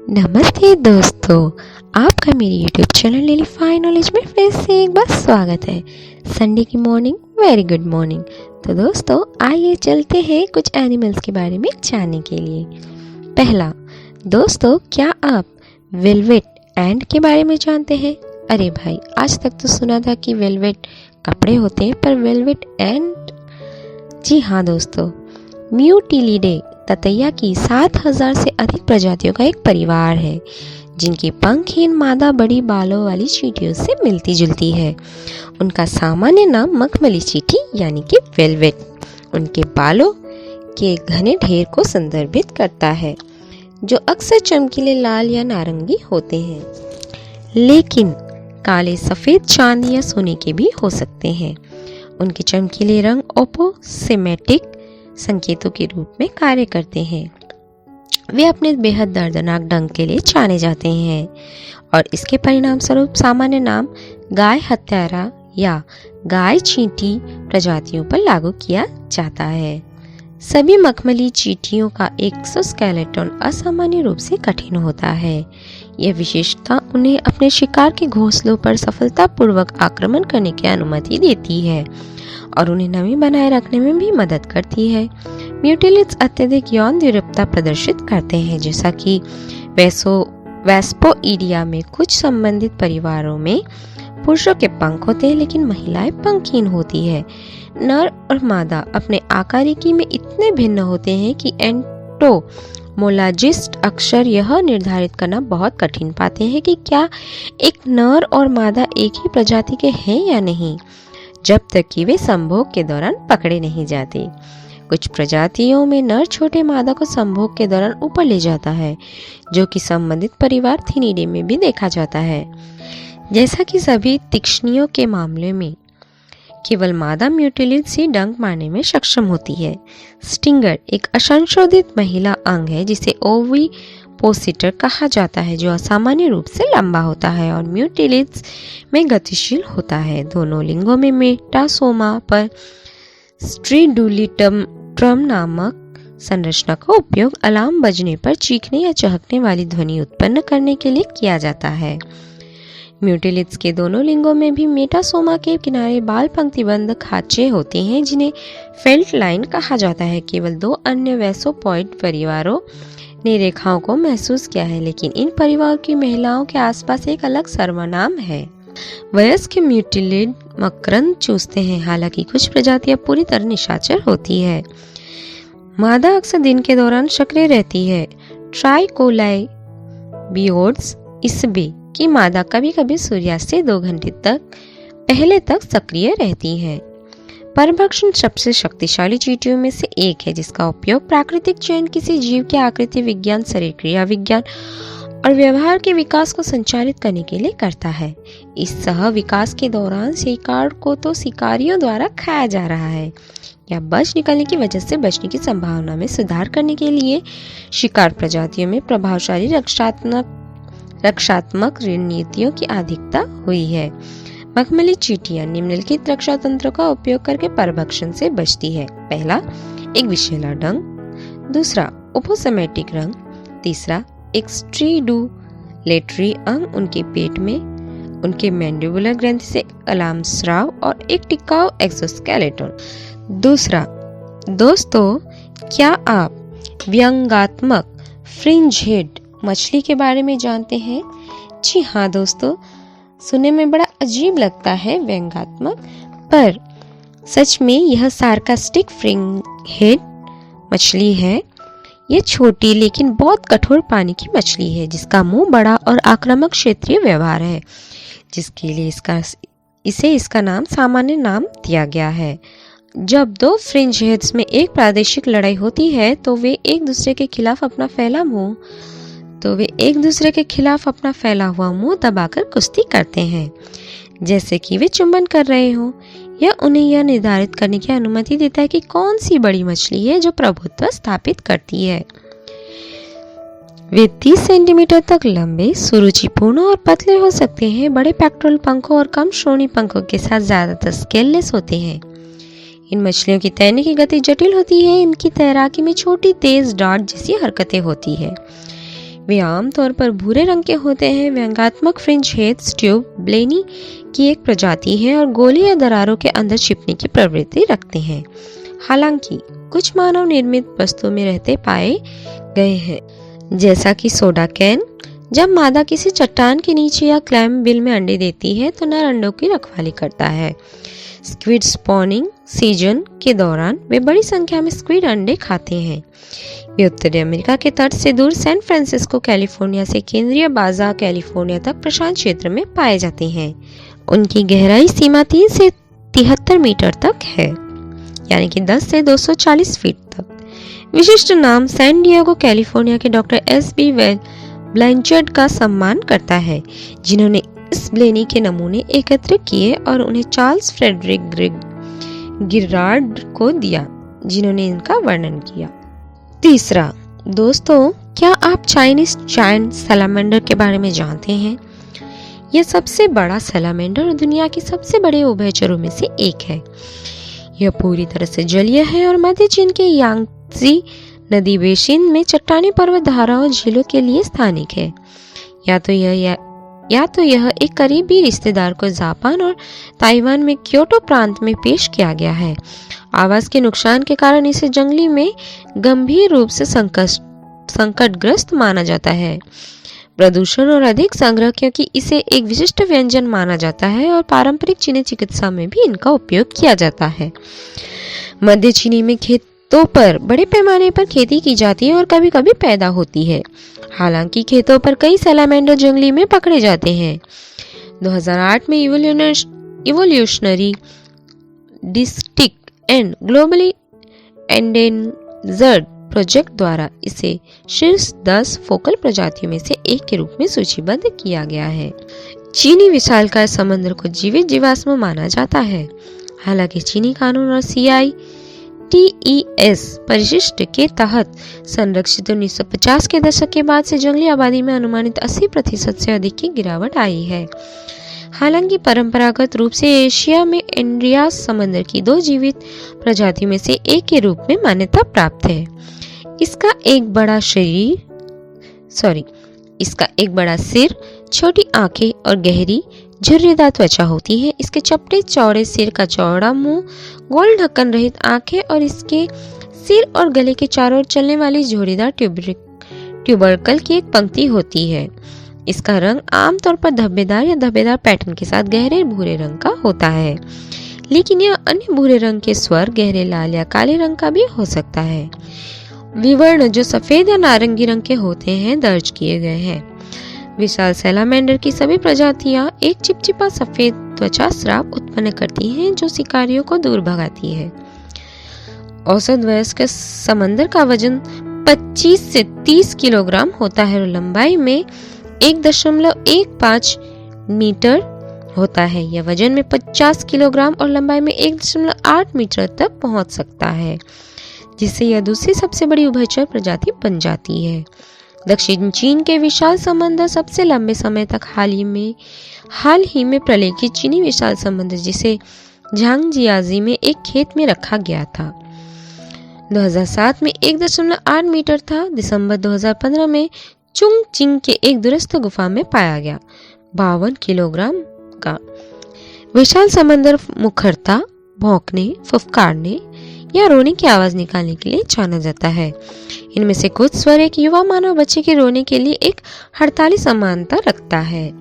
नमस्ते दोस्तों, आपका मेरे YouTube चैनल लिलीफाई नॉलेज में फिर से एक बार स्वागत है। संडे की मॉर्निंग, वेरी गुड मॉर्निंग। तो दोस्तों आइए चलते हैं कुछ एनिमल्स के बारे में जानने के लिए। पहला, दोस्तों क्या आप वेलवेट एंट के बारे में जानते हैं? अरे भाई, आज तक तो सुना था कि वेलवेट कपड़े होते हैं, पर वेलवेट एंट, जी हाँ दोस्तों, म्यूटिलिडे ततैया की 7000 से अधिक प्रजातियों का एक परिवार है, जिनकी पंखहीन मादा बड़ी बालों वाली चींटियों से मिलती जुलती है। उनका सामान्य नाम मखमली चींटी यानी कि वेलवेट उनके बालों के घने ढेर को संदर्भित करता है, जो अक्सर चमकीले लाल या नारंगी होते हैं, लेकिन काले, सफेद, चांदी या सोने के भी हो सकते हैं। उनके चमकीले रंग ओपोसेमेटिक संकेतों के रूप में कार्य करते हैं। वे अपने बेहद दर्दनाक डंक के लिए जाने जाते हैं और इसके परिणाम स्वरूप सामान्य नाम गाय हत्यारा या गाय चींटी प्रजातियों पर लागू किया जाता है। सभी मखमली चींटियों का एक्सोस्केलेटन असामान्य रूप से कठिन होता है। यह विशेषता उन्हें अपने शिकार के घोंसलों पर सफलतापूर्वक आक्रमण करने की अनुमति देती है और उन्हें नमी बनाए रखने में भी मदद करती है। म्यूटिलिड्स अत्यधिक यौन द्विरूपता प्रदर्शित करते हैं, जैसा कि वेस्पोइडिया में कुछ संबंधित परिवारों में पुरुषों के पंख होते हैं, लेकिन महिलाएं पंखहीन होती है। नर और मादा अपने आकारिकी में इतने भिन्न होते हैं कि एंटोमोलॉजिस्ट अक्सर यह निर्धारित करना बहुत कठिन पाते हैं कि क्या एक नर और मादा एक ही प्रजाति के हैं या नहीं, जब तक कि वे संभोग के दौरान पकड़े नहीं जाते। कुछ प्रजातियों में नर छोटे मादा को संभोग के दौरान ऊपर ले जाता है, जो कि संबंधित परिवार थिनिडे में भी देखा जाता है। जैसा कि सभी तीक्ष्णियों के मामले में केवल मादा म्यूटिलिड से डंक मारने में सक्षम होती है। स्टिंगर एक असंशोधित महिला अंग है जिसे ओविपोसिटर कहा जाता है, जो असामान्य रूप से लंबा होता है और म्यूटिलिड्स में गतिशील होता है। दोनों लिंगों में मेटासोमा पर स्ट्रिडुलिटम नामक संरचना का उपयोग अलार्म बजने पर चीखने या चहकने वाली ध्वनि उत्पन्न करने के लिए किया जाता है। म्यूटिलिड्स के दोनों लिंगों में भी मेटासोमा के किनारे बाल पंक्तिबंध खांचे होते हैं, जिन्हें फेल्ट लाइन कहा जाता है। केवल 2 अन्य वैसोपॉइड परिवारों ने रेखाओं को महसूस किया है, लेकिन इन परिवारों की महिलाओं के आसपास एक अलग सर्वनाम है। वयस्क म्यूटिलिड मकरंद चूसते हैं, हालांकि कुछ प्रजातियां पूरी तरह निशाचर होती है। मादा अक्सर दिन के दौरान सक्रिय रहती है। ट्राइकोलाई बियोड्स इसबे की मादा कभी कभी सूर्यास्त से 2 घंटे तक पहले तक सक्रिय रहती है। परभक्षण सबसे शक्तिशाली चींटियों में से एक है, जिसका उपयोग प्राकृतिक चयन किसी जीव के आकृति विज्ञान, शरीर क्रिया विज्ञान और व्यवहार के विकास को संचालित करने के लिए करता है। इस सह विकास के दौरान शिकार को तो शिकारियों द्वारा खाया जा रहा है या बच निकलने की वजह से बचने की संभावना में सुधार करने के लिए शिकार प्रजातियों में प्रभावशाली रक्षात्मक रणनीतियों की अधिकता हुई है। मखमली चींटियां निम्नलिखित रक्षा तंत्रों का उपयोग करके परभक्षण से बचती है। पहला, एक विषैला डंक। दूसरा, ओपोसेमेटिक रंग। तीसरा, एक स्ट्रिडुलेटरी अंग उनके पेट में, उनके मैंडिबुलर ग्रंथि से अलार्म स्राव और एक टिकाऊ एक्सोस्केलेटन। दूसरा, दोस्तों क्या आप व्यंग्यात्मक फ्रिंज हेड मछली के बारे में जानते हैं? जी हाँ दोस्तों, सुनने में बड़ा अजीब लगता है व्यंग्यात्मक, पर सच में यह सार्कास्टिक फ्रिंज हेड मछली है। यह छोटी लेकिन बहुत कठोर पानी की मछली है, जिसका मुंह बड़ा और आक्रामक क्षेत्रीय व्यवहार है, जिसके लिए इसका नाम सामान्य नाम दिया गया है। जब 2 फ्रिंज हेड्स में एक प्रादेशिक लड़ाई होती है तो वे एक दूसरे के खिलाफ अपना फैला हुआ मुंह दबाकर कुश्ती करते हैं, जैसे कि वे चुंबन कर रहे हों। यह उन्हें यह निर्धारित करने की अनुमति देता है कि कौन सी बड़ी मछली है जो प्रभुत्व स्थापित करती है। वे 30 सेंटीमीटर तक लंबे, सुरुचिपूर्ण और पतले हो सकते हैं। बड़े पेक्टोरल पंखों और कम श्रोणी पंखों के साथ ज्यादातर स्केललेस होते हैं। इन मछलियों की तैरने की गति जटिल होती है। इनकी तैराकी में छोटी तेज डार्ट जैसी हरकतें होती है। वे आमतौर पर भूरे रंग के होते हैं। व्यंग्यात्मक फ्रिंज हेड्स ट्यूब ब्लेनी की एक प्रजाति है और गोली या दरारों के अंदर छिपने की प्रवृत्ति रखते हैं। हालांकि कुछ मानव निर्मित वस्तुओं में रहते पाए गए हैं, जैसा कि सोडा कैन। जब मादा किसी चट्टान के नीचे या क्लैम बिल में अंडे देती है तो नर अंडों की रखवाली करता है। स्क्विड स्पॉनिंग सीजन के दौरान वे बड़ी संख्या में स्क्विड अंडे खाते हैं। वे उत्तरी अमेरिका के तट से दूर सैन फ्रांसिस्को कैलिफोर्निया से केंद्रीय बाजा कैलिफोर्निया तक प्रशांत क्षेत्र में पाए जाते हैं। उनकी गहराई सीमा 3 से 73 मीटर तक है, यानी कि 10 से 240 फीट तक। विशिष्ट नाम सैन डिएगो कैलिफोर्निया के डॉक्टर S.B. ब्लैंचर्ड का सम्मान करता है, जिन्होंने इस ब्लेनी के नमूने एकत्र किए और उन्हें चार्ल्स फ्रेडरिक गिरार्ड को दिया, जिन्होंने इनका वर्णन किया। तीसरा, दोस्तों, क्या आप चाइनीज जायंट सैलामेंडर के बारे में जानते हैं? यह सबसे बड़ा सैलामेंडर और दुनिया के सबसे बड़े उभयचरों में से एक है। यह पूरी तरह से जलीय है और मध्य चीन के यांगत्सी नदी बेसिन में चट्टानी पर्वत धाराओं झीलों के लिए स्थानिक है। या तो यह एक करीबी रिश्तेदार को जापान और ताइवान में क्योटो प्रांत में पेश किया गया है। आवास के नुकसान के कारण इसे जंगली में गंभीर रूप से संकटग्रस्त माना जाता है। प्रदूषण और अधिक संग्रह, क्योंकि इसे एक विशिष्ट व्यंजन माना जाता है और पारंपरिक चीनी चिकित्सा में भी इनका उपयोग किया जाता है। मध्य चीनी में खेतों पर बड़े पैमाने पर खेती की जाती है और कभी कभी पैदा होती है। हालांकि खेतों पर कई सैलामेंडर जंगली में पकड़े जाते हैं। 2008 में evolutionary district and globally endangered project द्वारा इसे शीर्ष 10 फोकल प्रजातियों में से एक के रूप में सूचीबद्ध किया गया है। चीनी विशालकाय समंदर को जीवित जीवाश्म माना जाता है। हालांकि चीनी कानून और CITES परिशिष्ट के तहत संरक्षित 1950 के दशक के बाद से जंगली आबादी में अनुमानित 80% से अधिक की गिरावट आई है। हालांकि परंपरागत रूप से एशिया में एंड्रियास समंदर की 2 जीवित प्रजातियों में से एक के रूप में मान्यता प्राप्त है। इसका एक बड़ा सिर, छोटी आंखें और गहरी झुर्रीदार त्वचा होती है। इसके चपटे चौड़े सिर का चौड़ा मुंह, गोल ढक्कन रहित आंखें और इसके सिर और गले के चारों ओर चलने वाली झुर्रीदार ट्यूबरकल की एक पंक्ति होती है। इसका रंग आमतौर पर धब्बेदार या धब्बेदार पैटर्न के साथ गहरे भूरे रंग का होता है, लेकिन यह अन्य भूरे रंग के स्वर गहरे लाल या काले रंग का भी हो सकता है। विवर्ण जो सफेद या नारंगी रंग के होते हैं दर्ज किए गए हैं। विशाल सैलामेंडर की सभी प्रजातियां एक चिपचिपा सफेद त्वचा स्राव उत्पन्न करती हैं जो शिकारियों को दूर भगाती है। औसत वयस्क समंदर का वजन 25 से 30 किलोग्राम होता है और लंबाई में 1.15 मीटर होता है। यह वजन में 50 किलोग्राम और लंबाई में 1.8 मीटर तक पहुंच सकता है, जिससे यह दूसरी सबसे बड़ी उभयचर प्रजाति बन जाती है। दक्षिण चीन के विशाल समंदर सबसे लंबे समय तक हाल ही में प्रलेखित चीनी विशाल समंदर, जिसे झांगजियाजी में एक खेत में रखा गया था, 2007 में 1.8 मीटर था। दिसंबर 2015 में चुंगचिंग के एक दूरस्थ गुफा में पाया गया 52 किलोग्राम का। विशाल समंदर मुखरता भौंकने, फुफकारने या रोने की आवाज निकालने के लिए जाना जाता है। इनमें से कुछ स्वर एक युवा मानव बच्चे के रोने के लिए एक हड़ताली समानता रखता है।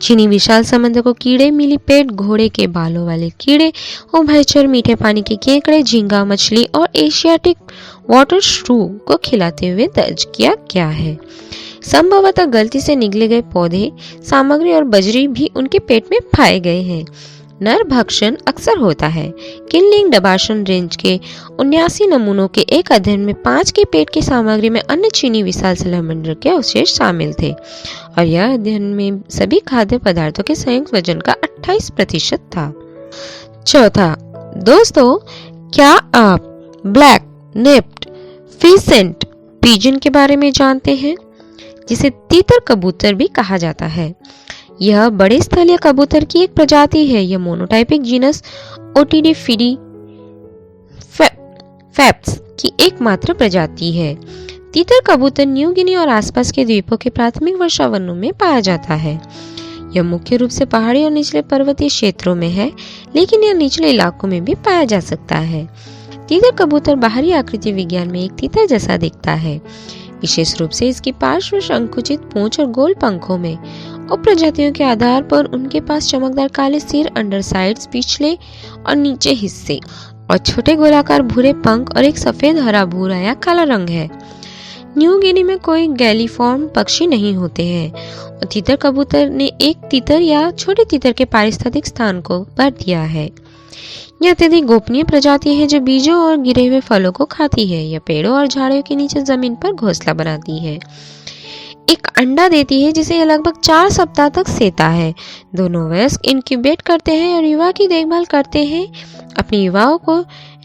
चीनी विशाल समंदर को कीड़े, मिलीपेड, घोड़े के बालों वाले कीड़े, उभयचर, मीठे पानी के केकड़े, झींगा मछली और एशियाटिक वाटर श्रू को खिलाते हुए दर्ज किया गया है। संभवतः गलती से निगले गए पौधे, सामग्री और बजरी भी उनके पेट में पाए गए हैं। नर भक्षण अक्सर होता है। किनलिंग डबाशन रेंज के 79 नमूनों के एक अध्ययन में 5 के पेट की सामग्री में अन्य चीनी विशाल सैलामेंडर के अवशेष शामिल थे और यह अध्ययन में सभी खाद्य पदार्थों के संयुक्त वजन का 28% था। चौथा, दोस्तों, क्या आप ब्लैक नेप्ड फीसेंट पिजन के बारे में जानते हैं, जिसे तीतर कबूतर भी कहा जाता है? यह बड़े स्थलीय कबूतर की एक प्रजाति है। यह मोनोटाइपिक जीनस ओटिडिफिडी फैप्स की एकमात्र प्रजाति है। तीतर कबूतर न्यू गिनी और आसपास के द्वीपों के प्राथमिक वर्षावनों में पाया जाता है। यह मुख्य रूप से पहाड़ी और निचले पर्वतीय क्षेत्रों में है, लेकिन यह निचले इलाकों में भी पाया जा सकता है। तीतर कबूतर बाहरी आकृति विज्ञान में एक तीतर जैसा दिखता है, विशेष रूप से इसकी पार्श्व संकुचित पूंछ और गोल पंखों में। उप प्रजातियों के आधार पर उनके पास चमकदार काले सिर, अंडरसाइड्स, पिछले और नीचे हिस्से और छोटे गोलाकार भूरे पंख और एक सफेद, हरा, भूरा या काला रंग है। न्यू गिनी में कोई गैलीफॉर्म पक्षी नहीं होते हैं और तीतर कबूतर ने एक तीतर या छोटे तीतर के पारिस्थितिक स्थान को भर दिया है। यह अत्यधिक गोपनीय प्रजाति है जो बीजों और गिरे हुए फलों को खाती है। यह पेड़ों और झाड़ियों के नीचे जमीन पर घोंसला बनाती है, एक अंडा देती है जिसे यह लगभग 4 सप्ताह तक सेता है। दोनों वयस्क इनक्यूबेट करते हैं और युवा की देखभाल करते हैं। अपनी युवाओं को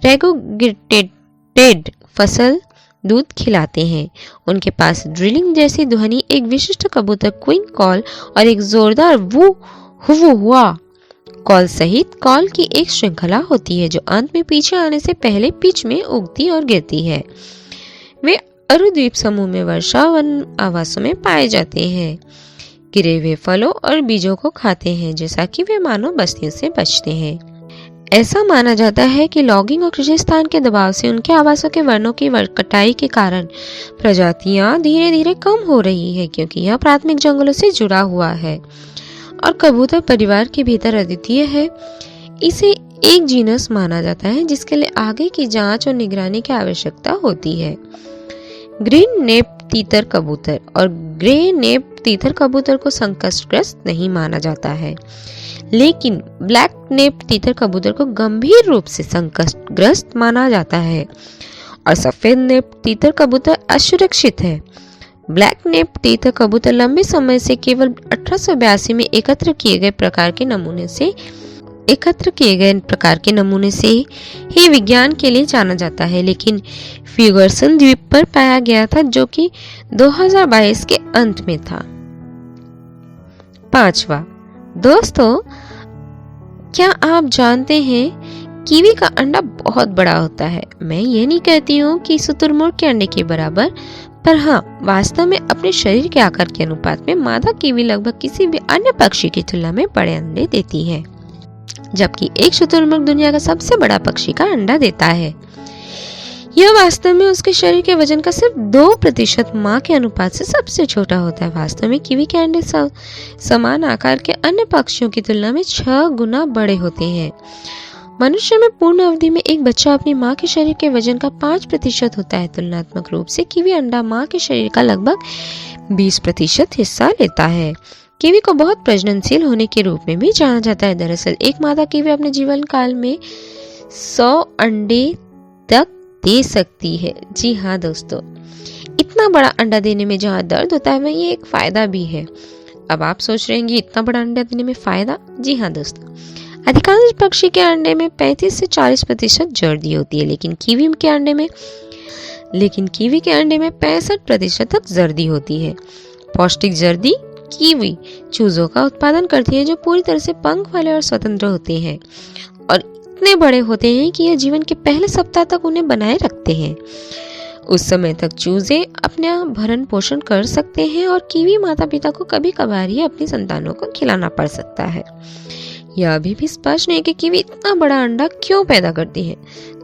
रेगुलेटेड फसल दूध खिलाते हैं। उनके पास ड्रिलिंग जैसी ध्वनि, एक विशिष्ट कबूतर क्वीन कॉल और एक जोरदार वू हुवू हुआ कॉल सहित कॉल की एक श्रृंखला होती है जो अंत में पीछे आने से पहले पिच में उगती और गिरती है। वे अरु द्वीप समूह में वर्षावन आवासों में पाए जाते हैं। गिरे हुए फलों और बीजों को खाते हैं, जैसा कि वे मानव बस्तियों से बचते हैं। ऐसा माना जाता है कि लॉगिंग और कृषि स्थान के दबाव से उनके आवासों के वनों की कटाई के कारण प्रजातियां धीरे धीरे कम हो रही है, क्योंकि यह प्राथमिक जंगलों से जुड़ा हुआ है और कबूतर परिवार के भीतर अद्वितीय है। इसे एक जीनस माना जाता है जिसके लिए आगे की जांच और निगरानी की आवश्यकता होती है। ग्रीन नेप तीतर कबूतर और ग्रे नेप तीतर कबूतर को संकटग्रस्त नहीं माना जाता है, लेकिन ब्लैक नेप तीतर कबूतर को गंभीर रूप से संकटग्रस्त माना जाता है और सफेद नेप तीतर कबूतर असुरक्षित है। ब्लैक नेप तीतर कबूतर लंबे समय से केवल 1882 में एकत्र किए गए प्रकार के नमूने से ही विज्ञान के लिए जाना जाता है, लेकिन फर्ग्यूसन द्वीप पर पाया गया था जो कि 2022 के अंत में था। 5वां, दोस्तों, क्या आप जानते हैं कीवी का अंडा बहुत बड़ा होता है। मैं ये नहीं कहती हूँ कि शुतुरमुर्ग के अंडे के बराबर, पर हाँ, वास्तव में अपने शरीर के आकार के अनुपात में मादा कीवी लगभग किसी भी अन्य पक्षी की तुलना में बड़े अंडे देती है, जबकि एक शुतुरमुर्ग दुनिया का सबसे बड़ा पक्षी का अंडा देता है। यह वास्तव में उसके शरीर के वजन का सिर्फ 2% मां के अनुपात से सबसे छोटा होता है। वास्तव में कीवी के अंडे समान आकार के अन्य पक्षियों की तुलना में 6 गुना बड़े होते हैं। मनुष्य में पूर्ण अवधि में एक बच्चा अपनी मां के शरीर के वजन का 5% होता है। तुलनात्मक रूप से कीवी अंडा मां के शरीर का लगभग 20% हिस्सा लेता है। कीवी को बहुत प्रजननशील होने के रूप में भी जाना जाता है। दरअसल एक मादा कीवी अपने जीवन काल में 100 अंडे तक दे सकती है। जी हाँ दोस्तों, इतना बड़ा अंडा देने में जहाँ दर्द होता है वहीं एक फायदा भी है। अब आप सोच रहे हैं कि इतना बड़ा अंडा देने में फायदा? जी हाँ दोस्तों, अधिकांश पक्षी के अंडे में 35 से 40% जर्दी होती है, लेकिन कीवी के अंडे में 65% तक जर्दी होती है। पौष्टिक जर्दी कीवी चूजों का उत्पादन करती है जो पूरी तरह से पंख वाले और स्वतंत्र होते हैं और इतने बड़े होते हैं कि यह जीवन के पहले सप्ताह तक उन्हें बनाए रखते हैं। उस समय तक चूजे अपना भरण पोषण कर सकते हैं और कीवी माता पिता को कभी कभार ही अपनी संतानों को खिलाना पड़ सकता है। यह अभी भी स्पष्ट नहीं कि कीवी इतना बड़ा अंडा क्यों पैदा करती है।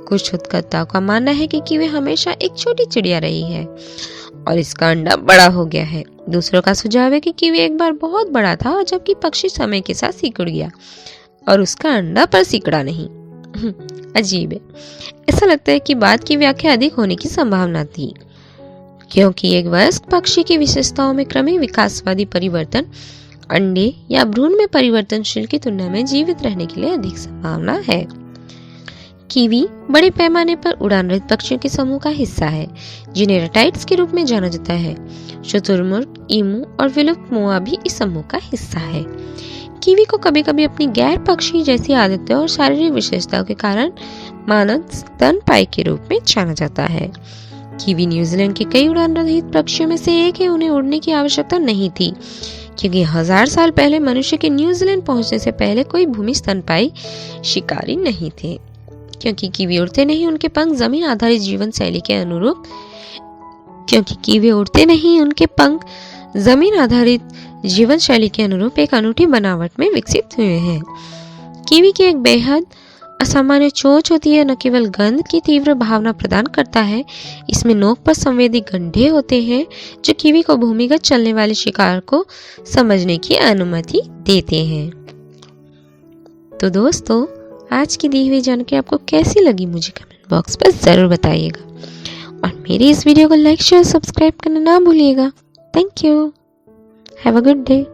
कुछ शोधकर्ताओं का मानना है कि कीवी हमेशा एक छोटी चिड़िया रही है और इसका अंडा बड़ा हो गया है। दूसरों का सुझाव है कि कीवी एक बार बहुत बड़ा था, जबकि पक्षी समय के साथ सिकुड़ गया और उसका अंडा पर सिकड़ा नहीं। अजीब है। ऐसा लगता है कि बात की व्याख्या अधिक होने की संभावना थी, क्योंकि एक वयस्क पक्षी की विशेषताओं में क्रमिक विकासवादी परिवर्तन अंडे या भ्रूण में परिवर्तनशील की तुलना में जीवित रहने के लिए अधिक संभावना है। कीवी बड़े पैमाने पर उड़ानरहित पक्षियों के समूह का हिस्सा है, जिन्हें रेटाइड्स के रूप में जाना जाता है। शुतुरमुर्ग, ईमू और विलुप्त मोआ भी इस समूह का हिस्सा है। कीवी को कभी कभी अपनी गैर पक्षी जैसी आदतें और शारीरिक विशेषताओं के कारण मानव स्तनपायी के रूप में जाना जाता है। कीवी न्यूजीलैंड के कई उड़ान रहित पक्षियों में से एक है। उन्हें उड़ने की आवश्यकता नहीं थी, क्योंकि 1000 साल पहले मनुष्य के न्यूजीलैंड पहुंचने से पहले कोई भूमि स्तनपायी शिकारी नहीं थे। क्योंकि कीवी उड़ते नहीं, उनके पंख जमीन आधारित जीवन शैली के अनुरूप क्योंकि कीवी उड़ते नहीं, उनके पंख जमीन आधारित जीवन शैली के अनुरूप एक अनूठी बनावट में विकसित हुए हैं। कीवी की एक बेहद असामान्य चोंच होती है, न केवल गंध की तीव्र भावना प्रदान करता है, इसमें नोक पर संवेदी गंढे होते हैं जो कीवी को भूमिगत चलने वाले शिकार को समझने की अनुमति देते हैं। तो दोस्तों, आज की दी हुई जानकारी आपको कैसी लगी मुझे कमेंट बॉक्स पर ज़रूर बताइएगा और मेरी इस वीडियो को लाइक शेयर सब्सक्राइब करना ना भूलिएगा। Thank you. Have a good day.